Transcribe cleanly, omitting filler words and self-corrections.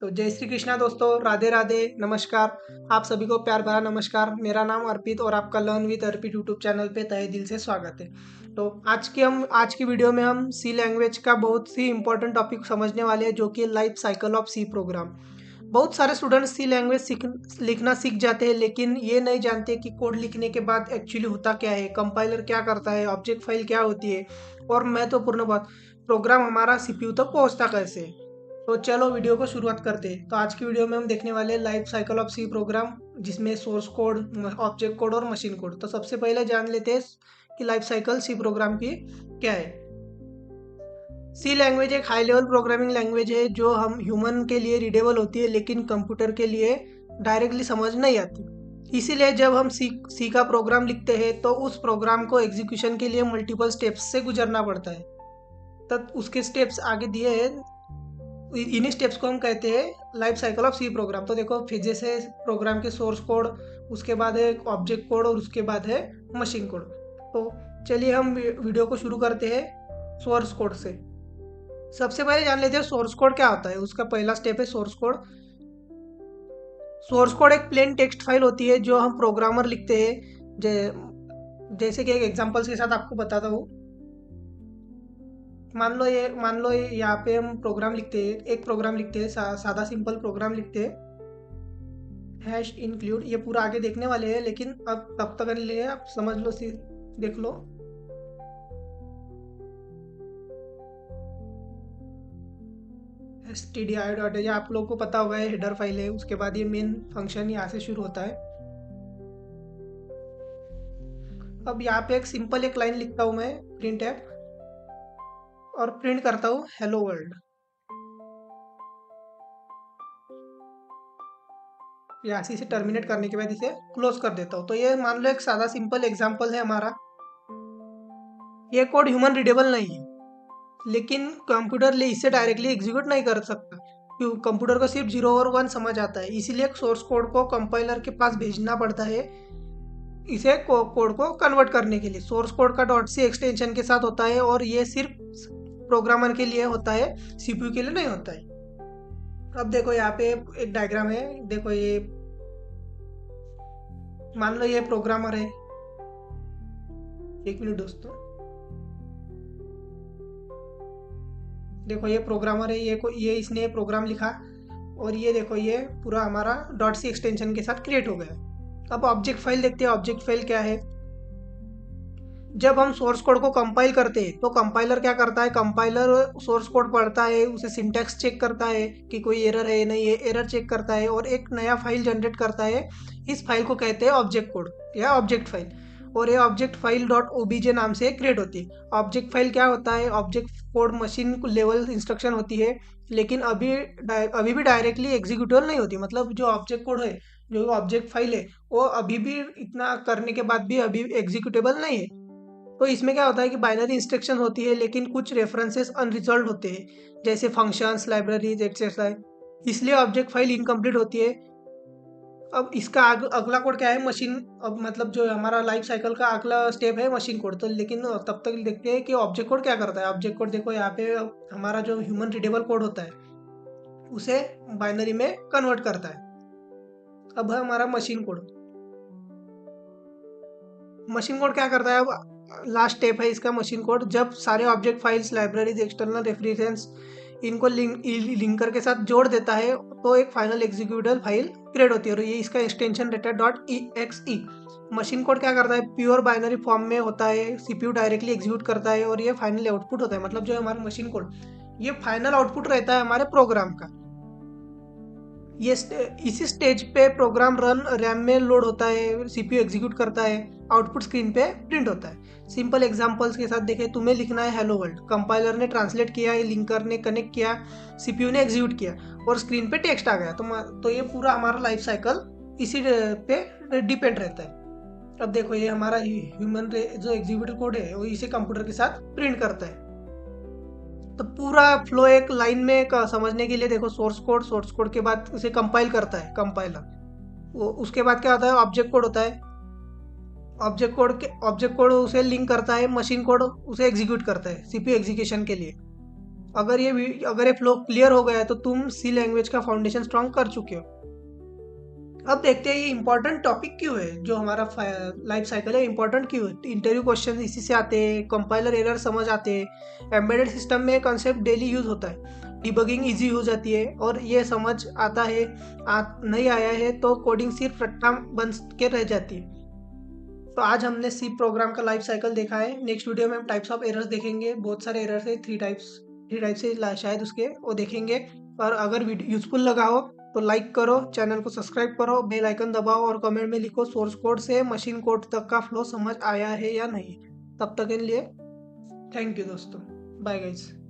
तो जय श्री कृष्णा दोस्तों, राधे राधे, नमस्कार। आप सभी को प्यार भरा नमस्कार। मेरा नाम अर्पित और आपका learn with Arpit YouTube channel पे तहे दिल से स्वागत है। तो आज की वीडियो में हम सी लैंग्वेज का बहुत ही इंपॉर्टेंट टॉपिक समझने वाले हैं, जो कि life cycle of C program. बहुत सारे स्टूडेंट्स सी लैंग्वेज लिखना सीख जाते हैं, लेकिन ये नहीं जानते कि कोड लिखने के बाद एक्चुअली होता क्या है, कंपाइलर क्या करता है, ऑब्जेक्ट फाइल क्या होती है, और महत्वपूर्ण बात, प्रोग्राम हमारा सीपीयू तक पहुंचता कैसे है। तो चलो वीडियो को शुरुआत करते हैं। तो आज की वीडियो में हम देखने वाले हैं life cycle of C program, जिसमें सोर्स कोड, ऑब्जेक्ट कोड और मशीन कोड। तो सबसे पहले जान लेते हैं कि लाइफ साइकिल सी प्रोग्राम की क्या है। सी लैंग्वेज एक हाई लेवल प्रोग्रामिंग लैंग्वेज है जो हम ह्यूमन के लिए रीडेबल होती है, लेकिन कंप्यूटर के लिए डायरेक्टली समझ नहीं आती। इसीलिए जब हम सी का प्रोग्राम लिखते हैं तो उस प्रोग्राम को एग्जीक्यूशन के लिए मल्टीपल स्टेप्स से गुजरना पड़ता है। तब उसके स्टेप्स आगे दिए हैं, इन्हीं स्टेप्स को हम कहते हैं life cycle of C program. तो देखो, फिर जैसे प्रोग्राम के सोर्स कोड, उसके बाद है ऑब्जेक्ट कोड और उसके बाद है मशीन कोड। तो चलिए हम वीडियो को शुरू करते हैं सोर्स कोड से। सबसे पहले जान लेते हैं सोर्स कोड क्या होता है। उसका पहला स्टेप है सोर्स कोड। सोर्स कोड एक प्लेन टेक्स्ट फाइल होती है जो हम प्रोग्रामर लिखते हैं। जैसे कि एक एग्जांपल्स के साथ आपको बताता हूँ। मान लो ये यहाँ पे हम प्रोग्राम लिखते हैं, एक प्रोग्राम लिखते हैं, सादा सिंपल प्रोग्राम लिखते हैं, हैश इंक्लूड। ये पूरा आगे देखने वाले हैं, लेकिन अब तब तक के लिए आप समझ लो, देख लो। stdio.h आप लोगों को पता होगा, हेडर फाइल है। उसके बाद ये मेन फंक्शन यहाँ से शुरू होता है। अब यहाँ पे एक लाइन लिखता हूँ मैं, प्रिंट एफ, और प्रिंट करता हूँ हेलो वर्ल्ड। यहाँ से इसे टर्मिनेट करने के बाद इसे क्लोज कर देता हूँ। तो ये मान लो एक सादा सिंपल एग्जांपल है हमारा। ये कोड ह्यूमन रीडेबल नहीं है, लेकिन कंप्यूटर ले इसे डायरेक्टली एग्जीक्यूट नहीं कर सकता, क्यों? कंप्यूटर को सिर्फ 0 और 1 समझ आता है। इसीलिए सोर्स कोड को कंपाइलर के पास भेजना पड़ता है इसे कोड को कन्वर्ट करने के लिए। सोर्स कोड का .c एक्सटेंशन के साथ होता है, और ये सिर्फ प्रोग्रामर के लिए होता है, सीपीयू के लिए नहीं होता है। अब देखो यहाँ पे एक डायग्राम है। देखो ये, मान लो ये प्रोग्रामर है। एक मिनट दोस्तों, देखो ये प्रोग्रामर है, ये इसने प्रोग्राम लिखा, और ये देखो ये पूरा हमारा .c एक्सटेंशन के साथ क्रिएट हो गया। अब ऑब्जेक्ट फाइल देखते हैं। ऑब्जेक्ट फाइल क्या है? जब हम सोर्स कोड को कंपाइल करते हैं तो कंपाइलर क्या करता है? कंपाइलर सोर्स कोड पढ़ता है, उसे सिंटैक्स चेक करता है कि कोई एरर है नहीं है, एरर चेक करता है, और एक नया फाइल जनरेट करता है। इस फाइल को कहते हैं ऑब्जेक्ट कोड या ऑब्जेक्ट फाइल, और ये ऑब्जेक्ट फाइल .obj नाम से क्रिएट होती है। ऑब्जेक्ट फाइल क्या होता है? Object code machine level instruction होती है, लेकिन अभी भी डायरेक्टली एग्जीक्यूटेबल नहीं होती। मतलब जो ऑब्जेक्ट कोड है, जो ऑब्जेक्ट फाइल है, वो अभी भी इतना करने के बाद भी अभी एग्जीक्यूटेबल नहीं है। तो इसमें क्या होता है कि बाइनरी इंस्ट्रक्शन होती है, लेकिन कुछ रेफरेंसेस अनरिजॉल्व होते हैं, जैसे फंक्शंस, लाइब्रेरीज एक्सेट्रा। इसलिए ऑब्जेक्ट फाइल इनकम्प्लीट होती है। अब इसका अगला कोड क्या है? मशीन। अब मतलब जो हमारा लाइफ साइकिल का अगला स्टेप है मशीन कोड। तो लेकिन तब तक देखते हैं कि ऑब्जेक्ट कोड क्या करता है। ऑब्जेक्ट कोड देखो यहाँ पे हमारा जो ह्यूमन रीडेबल कोड होता है उसे बाइनरी में कन्वर्ट करता है। अब है हमारा मशीन कोड। मशीन कोड क्या करता है? अब लास्ट स्टेप है इसका मशीन कोड। जब सारे object files, libraries, external reference इनको लिंकर के साथ जोड़ देता है, तो एक फाइनल एग्जीक्यूटेबल फाइल क्रिएट होती है, और ये इसका एक्सटेंशन रहता है .exe। मशीन कोड क्या करता है? प्योर बाइनरी फॉर्म में होता है, सीपीयू डायरेक्टली एग्जीक्यूट करता है, और ये फाइनल आउटपुट होता है। मतलब जो हमारा मशीन कोड, ये फाइनल आउटपुट रहता है हमारे प्रोग्राम का। ये इसी स्टेज पे प्रोग्राम रैम में लोड होता है, सीपीयू एग्जीक्यूट करता है, आउटपुट स्क्रीन पे प्रिंट होता है। सिंपल एग्जांपल्स के साथ देखें। तुम्हें लिखना है हेलो वर्ल्ड, कंपाइलर ने ट्रांसलेट किया, लिंकर ने कनेक्ट किया, सीपीयू ने एग्जीक्यूट किया, और स्क्रीन पे टेक्स्ट आ गया। तो ये पूरा हमारा लाइफ साइकिल इसी पे डिपेंड रहता है। अब देखो ये हमारा ह्यूमन जो एग्जीक्यूटिव कोड है वो इसे कंप्यूटर के साथ प्रिंट करता है। तो पूरा फ्लो एक लाइन में समझने के लिए देखो, सोर्स कोड के बाद उसे कंपाइल करता है कंपाइलर। वो उसके बाद क्या होता है? ऑब्जेक्ट कोड होता है। ऑब्जेक्ट कोड उसे लिंक करता है, मशीन कोड उसे एग्जीक्यूट करता है सीपीयू एग्जीक्यूशन के लिए। अगर ये फ्लो क्लियर हो गया है तो तुम सी लैंग्वेज का फाउंडेशन स्ट्रांग कर चुके हो। अब देखते हैं ये इंपॉर्टेंट टॉपिक क्यों है, जो हमारा लाइफ साइकिल है इंपॉर्टेंट क्यों है। इंटरव्यू क्वेश्चन इसी से आते हैं, कंपाइलर एरर समझ आते हैं, एम्बेडेड सिस्टम में कंसेप्ट डेली यूज होता है, डिबगिंग इजी हो जाती है और ये समझ आता है। नहीं आया है तो कोडिंग सिर्फ रट्टा बन के रह जाती है। तो आज हमने सी प्रोग्राम का लाइफ साइकिल देखा है। नेक्स्ट वीडियो में हम टाइप्स ऑफ एरर्स देखेंगे। बहुत सारे एरर्स है, थ्री टाइप्स से शायद उसके वो देखेंगे। और अगर वीडियो यूजफुल लगा हो तो लाइक करो, चैनल को सब्सक्राइब करो, बेल आइकन दबाओ और कमेंट में लिखो सोर्स कोड से मशीन कोड तक का फ्लो समझ आया है या नहीं। तब तक के लिए थैंक यू दोस्तों, बाय गाइज।